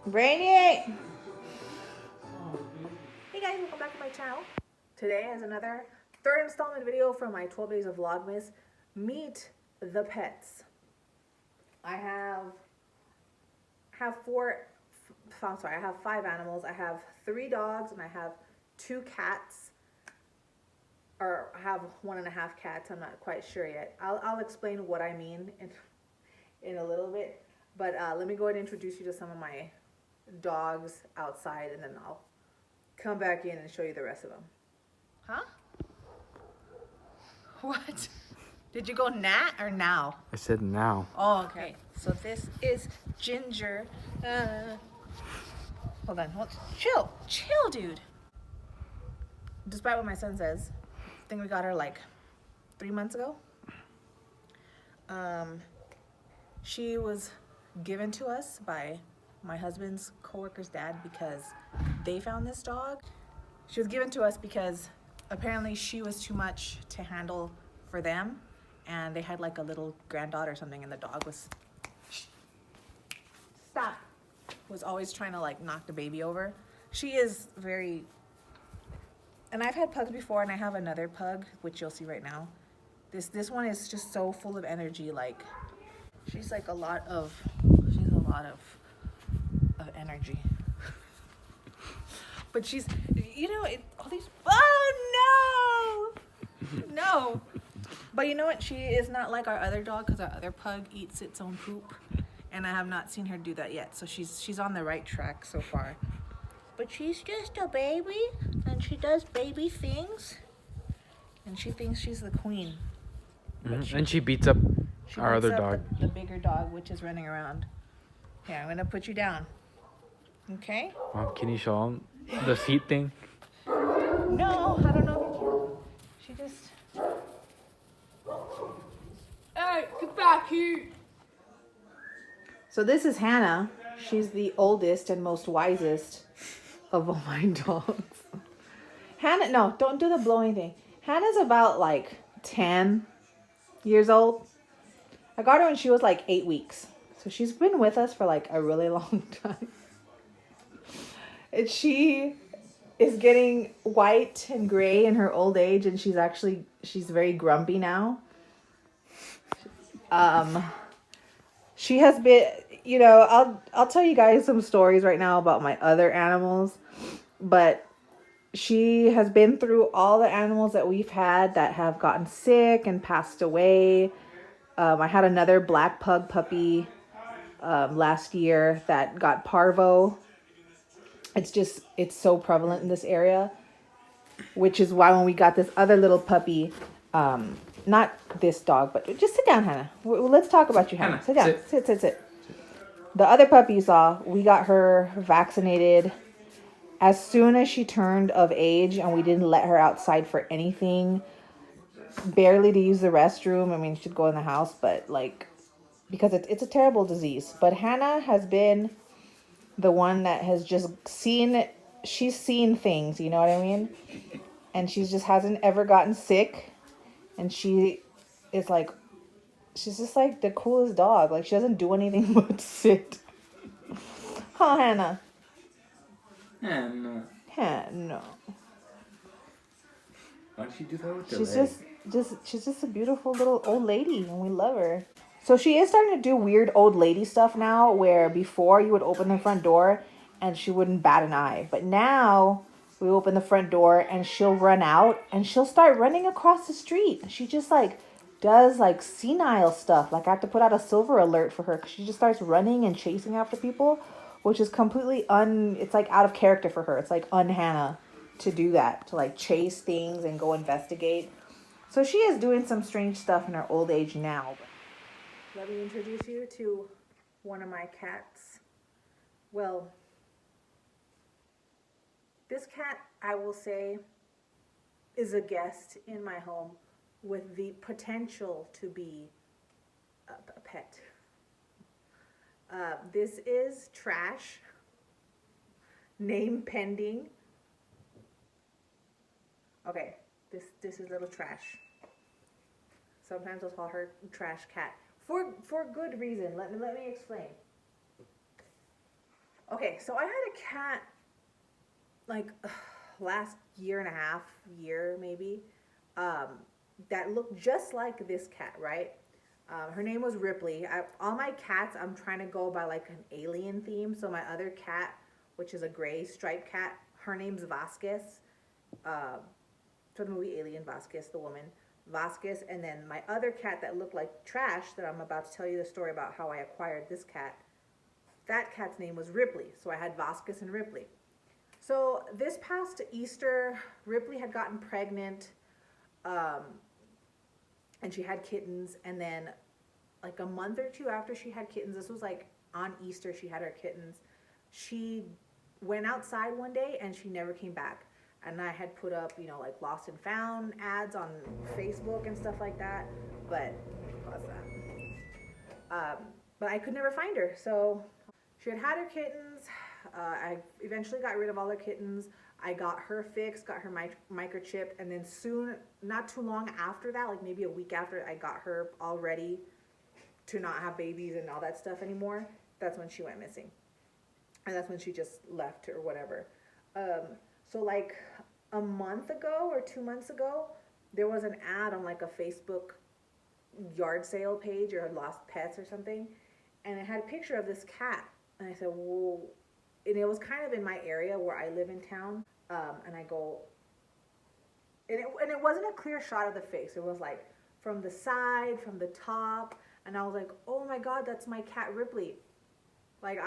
Brainy! Hey guys, welcome back to my channel. Today is another third installment video from my 12 Days of Vlogmas. Meet the pets. I have I have 5 animals. I have 3 dogs and I have 2 cats. Or I have 1.5 cats. I'm not quite sure yet. I'll explain what I mean in a little bit. But let me go ahead and introduce you to some of my dogs outside, and then I'll come back in and show you the rest of them. Huh? What? Did you go nat or now? I said now. Oh, okay. So this is Ginger. Hold on. Chill, dude. Despite what my son says, I think we got her like 3 months ago. She was given to us by my husband's coworker's dad because they found this dog. She was given to us because apparently she was too much to handle for them, and they had like a little granddaughter or something, and the dog was always trying to like knock the baby over. She is very, and I've had pugs before, and I have another pug which you'll see right now. This one is just so full of energy. Like she's a lot of energy. But she's, all these, oh no. But you know what? She is not like our other dog, because our other pug eats its own poop, and I have not seen her do that yet. So she's on the right track so far. But she's just a baby, and she does baby things, and she thinks she's the queen. And she beats up our other dog. The bigger dog, which is running around. Yeah, I'm gonna put you down. Okay? Mom, can you show him the seat thing? No, I don't know if you can. She just... Hey, get back here! So this is Hannah. She's the oldest and most wisest of all my dogs. Hannah, no, don't do the blowing thing. Hannah's about like 10 years old. I got her when she was like 8 weeks. So she's been with us for like a really long time. And she is getting white and gray in her old age, and she's very grumpy now. She has been, I'll tell you guys some stories right now about my other animals, but she has been through all the animals that we've had that have gotten sick and passed away. I had another black pug puppy last year that got parvo. It's so prevalent in this area, which is why when we got this other little puppy, not this dog, but just sit down, Hannah. Let's talk about you, Hannah. Sit down. Sit. The other puppy you saw, we got her vaccinated as soon as she turned of age, and we didn't let her outside for anything. Barely to use the restroom. I mean, she'd go in the house, but because it's a terrible disease. But Hannah has been the one that has just she's seen things, you know what I mean? And she just hasn't ever gotten sick. And she's just like the coolest dog. Like, she doesn't do anything but sit. Huh, Hannah? No. No. Why don't you do that with She's just a beautiful little old lady, and we love her. So she is starting to do weird old lady stuff now, where before you would open the front door and she wouldn't bat an eye. But now we open the front door and she'll run out and she'll start running across the street. She just does senile stuff. Like, I have to put out a silver alert for her because she just starts running and chasing after people, which is completely it's out of character for her. It's un-Hannah to do that, to chase things and go investigate. So she is doing some strange stuff in her old age now. Let me introduce you to one of my cats. Well, this cat, I will say, is a guest in my home with the potential to be a pet. This is Trash, name pending. Okay, this is little Trash. Sometimes I'll call her Trash Cat. For good reason. Let me explain. Okay, so I had a cat like last year and a half, year maybe, um, that looked just like this cat, right? Her name was Ripley. All my cats, I'm trying to go by like an alien theme. So my other cat, which is a gray striped cat, her name's Vasquez. Uh, from the movie Alien, Vasquez, the woman, Vasquez. And then my other cat that looked like trash, that I'm about to tell you the story about how I acquired this cat, that cat's name was Ripley. So I had Vasquez and Ripley. So this past Easter, Ripley had gotten pregnant, um, and she had kittens. And then, like a month or two after she had kittens, this was like on Easter, she had her kittens. She went outside one day and she never came back. And I had put up, you know, like lost and found ads on Facebook and stuff like that. But pause that. But I could never find her. So she had had her kittens. I eventually got rid of all her kittens. I got her fixed, got her microchip, and then soon, not too long after that, like maybe a week after, I got her all ready to not have babies and all that stuff anymore. That's when she went missing, and that's when she just left or whatever. Um, so like a month ago or 2 months ago, there was an ad on like a Facebook yard sale page or lost pets or something, and it had a picture of this cat. And I said, "Whoa!" And it was kind of in my area where I live in town. And I go, and it wasn't a clear shot of the face. It was like from the side, from the top, and I was like, "Oh my God, that's my cat Ripley!" Like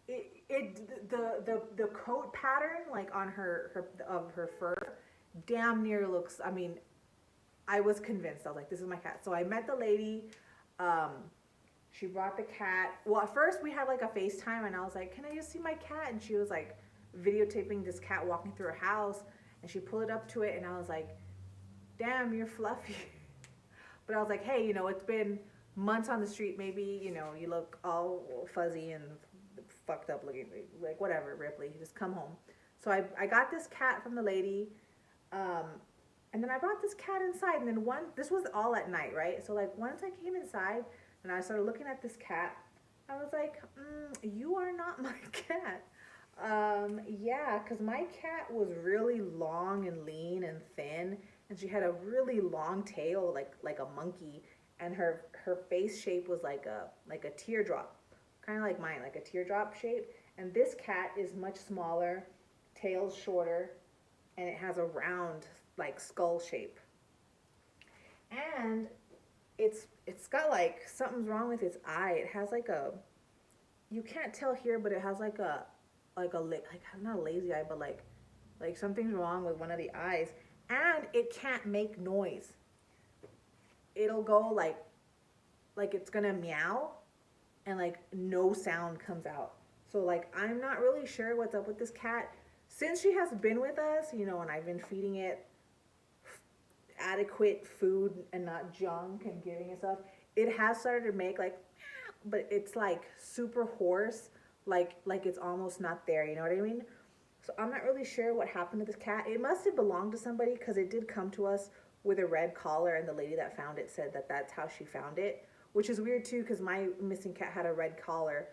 the coat pattern like on her of her fur, damn near looks. I mean, I was convinced. I was like, "This is my cat." So I met the lady. Um, she brought the cat. Well, at first we had like a FaceTime, and I was like, "Can I just see my cat?" And she was like videotaping this cat walking through her house, and she pulled it up to it, and I was like, "Damn, you're fluffy." But I was like, "Hey, you know, it's been months on the street. Maybe, you know, you look all fuzzy and fucked up looking. Like, whatever, Ripley, just come home." So I got this cat from the lady. Um, and then I brought this cat inside, and then this was all at night, right? So like once I came inside and I started looking at this cat, I was like, "You are not my cat." Yeah, because my cat was really long and lean and thin, and she had a really long tail, like a monkey, and her face shape was like a teardrop, kind of like mine, like a teardrop shape. And this cat is much smaller, tail's shorter, and it has a round like skull shape. And it's got like something's wrong with its eye. It has like a, you can't tell here, but it has like not a lazy eye, but like something's wrong with one of the eyes, and it can't make noise. It'll go like it's gonna meow, and like no sound comes out. So like I'm not really sure what's up with this cat. Since she has been with us, you know, and I've been feeding it adequate food and not junk and giving it stuff, it has started to make like, but it's like super hoarse, like it's almost not there. You know what I mean? So I'm not really sure what happened to this cat. It must have belonged to somebody because it did come to us with a red collar, and the lady that found it said that that's how she found it, which is weird too because my missing cat had a red collar.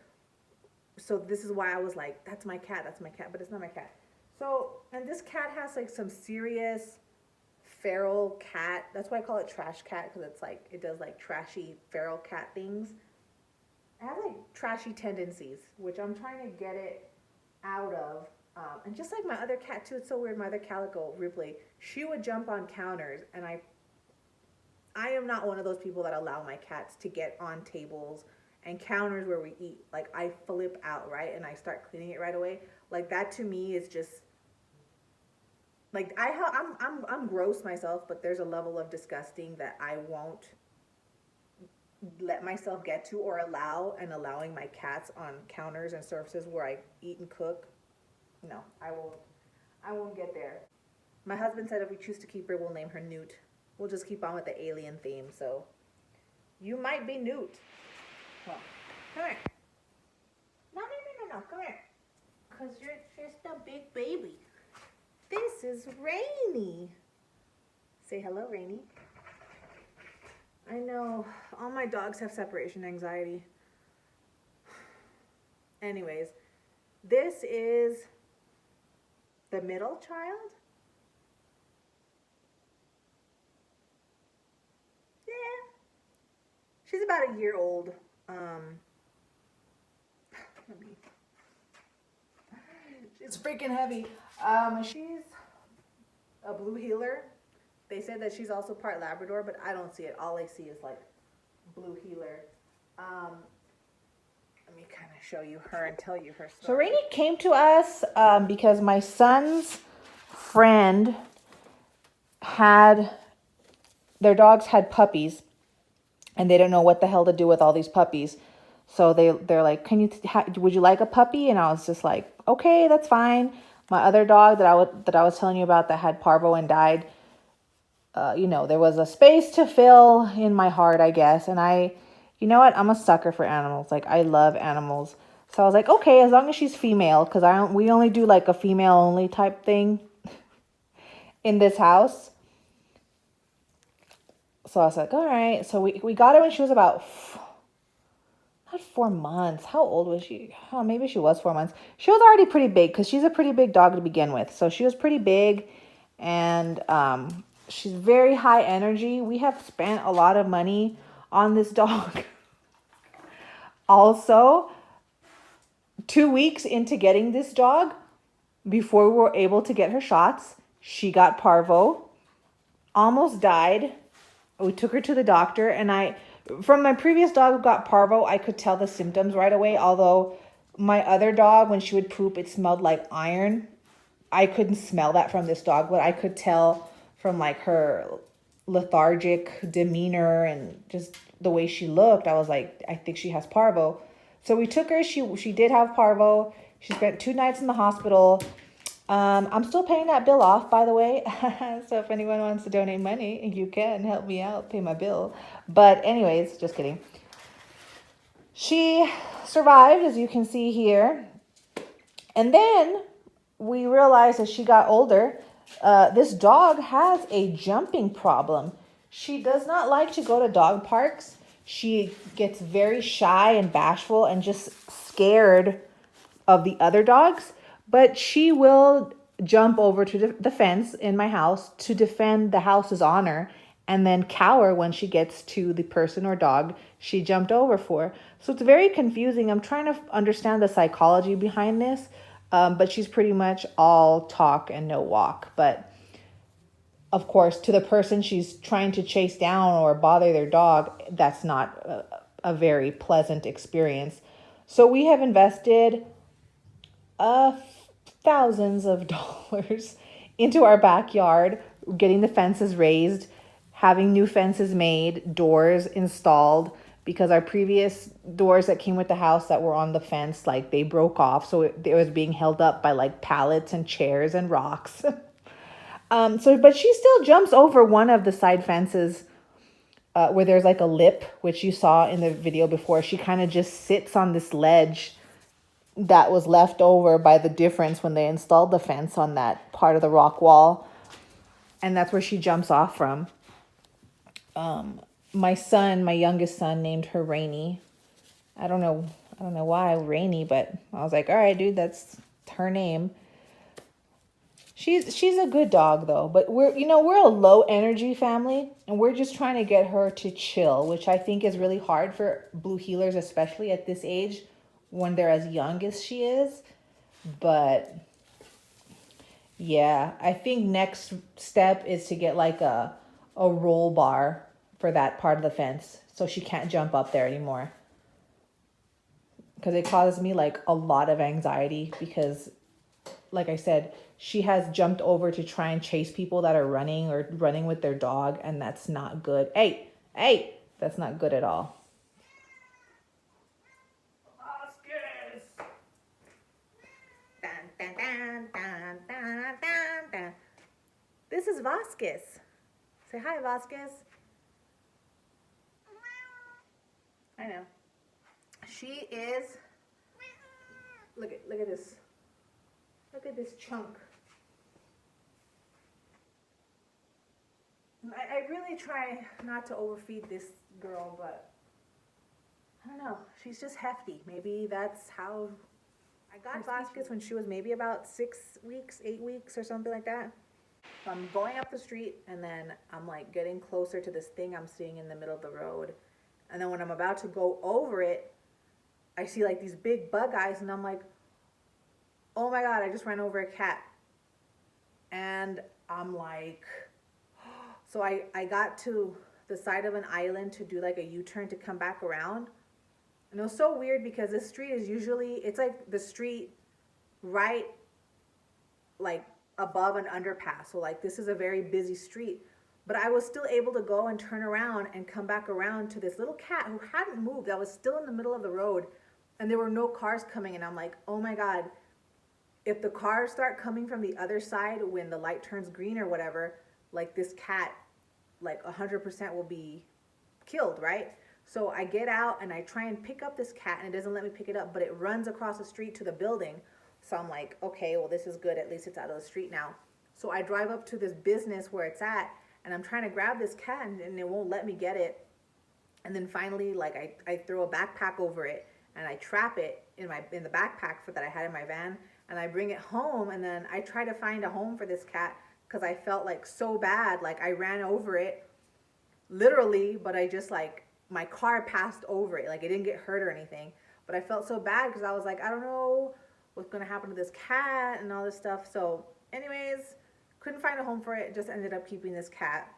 So this is why I was like, that's my cat, but it's not my cat. So, and this cat has like some serious feral cat. That's why I call it trash cat, because it's like it does like trashy feral cat things. It has like trashy tendencies, which I'm trying to get it out of. And just like my other cat too, it's so weird. My other calico, Ripley, she would jump on counters, and I am not one of those people that allow my cats to get on tables and counters where we eat. Like I flip out, right, and I start cleaning it right away. Like that to me is just like I'm gross myself, but there's a level of disgusting that I won't let myself get to or allow, and allowing my cats on counters and surfaces where I eat and cook. No, I won't get there. My husband said if we choose to keep her, we'll name her Newt. We'll just keep on with the alien theme. So you might be Newt. Well, come here. No. Come here. Because you're just a big baby. This is Rainy. Say hello, Rainy. I know. All my dogs have separation anxiety. Anyways, this is the middle child. Yeah, she's about a year old. Let me, she's freaking heavy. She's a blue heeler. They said that she's also part Labrador, but I don't see it. All I see is like blue heeler. Let me kind of show you her and tell you her story. So Rainy came to us because my son's friend their dogs had puppies, and they don't know what the hell to do with all these puppies. So they're like, would you like a puppy? And I was just like, okay, that's fine. My other dog that I was telling you about that had parvo and died, there was a space to fill in my heart, I guess. And you know what? I'm a sucker for animals. Like, I love animals. So I was like, okay, as long as she's female, because we only do like a female only type thing in this house. So I was like, all right. So we got her when she was about not 4 months. How old was she? Oh, maybe she was 4 months. She was already pretty big because she's a pretty big dog to begin with. So she was pretty big, and she's very high energy. We have spent a lot of money on this dog. Also, 2 weeks into getting this dog, before we were able to get her shots, she got parvo, almost died. We took her to the doctor, and from my previous dog who got parvo, I could tell the symptoms right away. Although my other dog, when she would poop, it smelled like iron. I couldn't smell that from this dog, but I could tell from like her lethargic demeanor and just the way she looked. I was like, I think she has parvo. So we took her. She did have parvo. She spent 2 nights in the hospital. I'm still paying that bill off, by the way. So if anyone wants to donate money, you can help me out, pay my bill. But anyways, just kidding. She survived, as you can see here. And then we realized as she got older, this dog has a jumping problem. She does not like to go to dog parks. She gets very shy and bashful and just scared of the other dogs. But she will jump over to the fence in my house to defend the house's honor, and then cower when she gets to the person or dog she jumped over for. So it's very confusing. I'm trying to understand the psychology behind this, but she's pretty much all talk and no walk. But of course, to the person she's trying to chase down or bother their dog, that's not a very pleasant experience. So we have invested thousands of dollars into our backyard, getting the fences raised, having new fences made, doors installed, because our previous doors that came with the house that were on the fence, like, they broke off. So it was being held up by like pallets and chairs and rocks. But she still jumps over one of the side fences where there's like a lip, which you saw in the video before. She kind of just sits on this ledge that was left over by the difference when they installed the fence on that part of the rock wall. And that's where she jumps off from. My youngest son, named her Rainy. I don't know why Rainy, but I was like, all right, dude, that's her name. She's a good dog though, but we're a low energy family, and we're just trying to get her to chill, which I think is really hard for blue heelers, especially at this age when they're as young as she is. But yeah, I think next step is to get like a roll bar for that part of the fence so she can't jump up there anymore, because it causes me like a lot of anxiety, because like I said, she has jumped over to try and chase people that are running or running with their dog, and that's not good. Hey, that's not good at all. Vasquez. Dun, dun, dun, dun, dun, dun, dun. This is Vasquez. Say hi, Vasquez. I know. She is. Look at this. Look at this chunk. I really try not to overfeed this girl, but I don't know. She's just hefty. Maybe that's how I got Vasquez when she was maybe about 6 weeks, 8 weeks or something like that. So I'm going up the street and then I'm like getting closer to this thing I'm seeing in the middle of the road. And then when I'm about to go over it, I see like these big bug eyes and I'm like, oh my God, I just ran over a cat. And I'm like, so I got to the side of an island to do like a U-turn to come back around. And it was so weird because this street is usually, it's like the street right like above an underpass. So like this is a very busy street. But I was still able to go and turn around and come back around to this little cat who hadn't moved. That was still in the middle of the road and there were no cars coming. And I'm like, oh my God, if the cars start coming from the other side when the light turns green or whatever, like this cat, like 100% will be killed, right? So I get out and I try and pick up this cat and it doesn't let me pick it up, but it runs across the street to the building. So I'm like, okay, well, this is good. At least it's out of the street now. So I drive up to this business where it's at and I'm trying to grab this cat and it won't let me get it. And then finally, like I throw a backpack over it and I trap it in the backpack that I had in my van and I bring it home and then I try to find a home for this cat because I felt like so bad. Like I ran over it literally, but I just like, my car passed over it. Like it didn't get hurt or anything. But I felt so bad because I was like, I don't know what's going to happen to this cat and all this stuff. So anyways, couldn't find a home for it. Just ended up keeping this cat.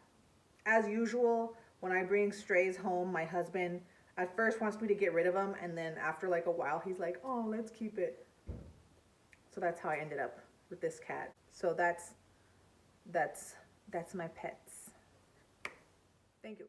As usual, when I bring strays home, my husband at first wants me to get rid of them. And then after like a while, he's like, oh, let's keep it. So that's how I ended up with this cat. So that's my pets. Thank you.